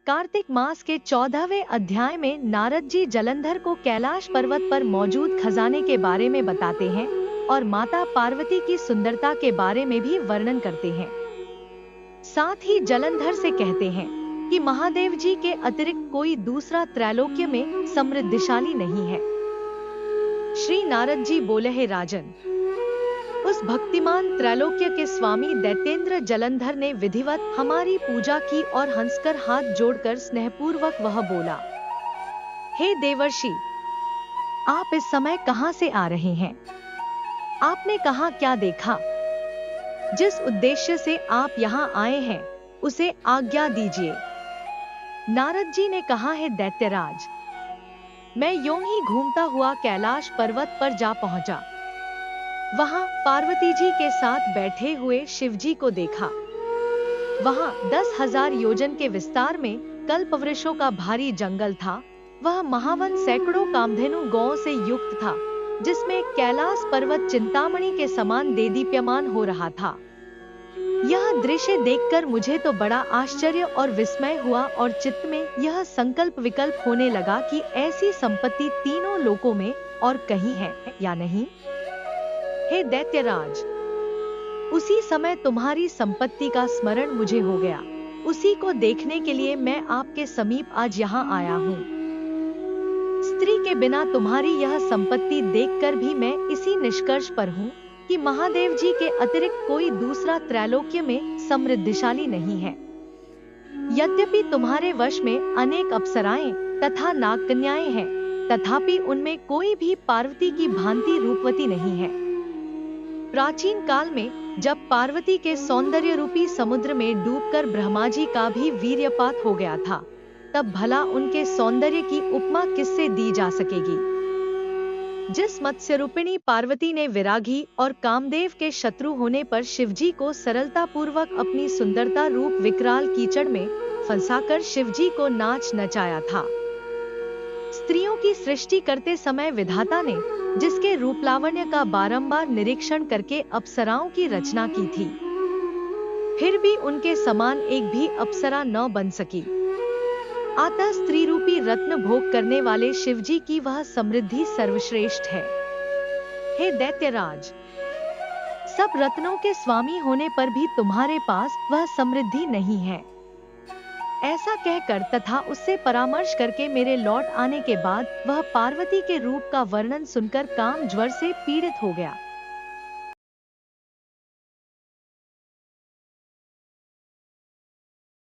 कार्तिक मास के 14वें अध्याय में नारद जी जलंधर को कैलाश पर्वत पर मौजूद खजाने के बारे में बताते हैं और माता पार्वती की सुंदरता के बारे में भी वर्णन करते हैं। साथ ही जलंधर से कहते हैं कि महादेव जी के अतिरिक्त कोई दूसरा त्रैलोक्य में समृद्धिशाली नहीं है। श्री नारद जी बोले, हे राजन, उस भक्तिमान त्रैलोक्य के स्वामी दैत्येंद्र जलंधर ने विधिवत हमारी पूजा की और हंसकर हाथ जोड़कर स्नेहपूर्वक वह बोला, हे देवर्षि, आप इस समय कहां से आ रहे हैं? आपने कहां क्या देखा? जिस उद्देश्य से आप यहां आए हैं उसे आज्ञा दीजिए। नारद जी ने कहा, है दैत्यराज, मैं यूं ही घूमता हुआ कैलाश पर्वत पर जा पहुंचा। वहां पार्वती जी के साथ बैठे हुए शिव जी को देखा। वहां 10,000 योजन के विस्तार में कल्पवृक्षों का भारी जंगल था। वह महावन सैकड़ों कामधेनु गौओं से युक्त था, जिसमें कैलाश पर्वत चिंतामणि के समान देदीप्यमान हो रहा था। यह दृश्य देखकर मुझे तो बड़ा आश्चर्य और विस्मय हुआ और चित्त में यह संकल्प विकल्प होने लगा कि ऐसी संपत्ति तीनों लोकों में और कहीं है या नहीं। हे दैत्यराज, उसी समय तुम्हारी संपत्ति का स्मरण मुझे हो गया। उसी को देखने के लिए मैं आपके समीप आज यहाँ आया हूँ। स्त्री के बिना तुम्हारी यह संपत्ति देखकर भी मैं इसी निष्कर्ष पर हूँ कि महादेव जी के अतिरिक्त कोई दूसरा त्रैलोक्य में समृद्धिशाली नहीं है। यद्यपि तुम्हारे वश में अनेक अप्सराएं तथा नागकन्याएं हैं, तथापि उनमें कोई भी पार्वती की भांति रूपवती नहीं है। प्राचीन काल में जब पार्वती के सौंदर्य रूपी समुद्र में डूबकर ब्रह्मा जी का भी वीर्यपात हो गया था, तब भला उनके सौंदर्य की उपमा किससे दी जा सकेगी? जिस मत्स्य रूपिणी पार्वती ने विरागी और कामदेव के शत्रु होने पर शिवजी को सरलता पूर्वक अपनी सुंदरता रूप विकराल कीचड़ में फंसाकर शिवजी को नाच नचाया था। स्त्रियों की सृष्टि करते समय विधाता ने जिसके रूप लावण्य का बारंबार निरीक्षण करके अप्सराओं की रचना की थी, फिर भी उनके समान एक भी अप्सरा न बन सकी। अतः स्त्री रूपी रत्न भोग करने वाले शिवजी की वह समृद्धि सर्वश्रेष्ठ है। हे दैत्यराज, सब रत्नों के स्वामी होने पर भी तुम्हारे पास वह समृद्धि नहीं है। ऐसा कहकर तथा उससे परामर्श करके मेरे लौट आने के बाद वह पार्वती के रूप का वर्णन सुनकर काम ज्वर से पीड़ित हो गया।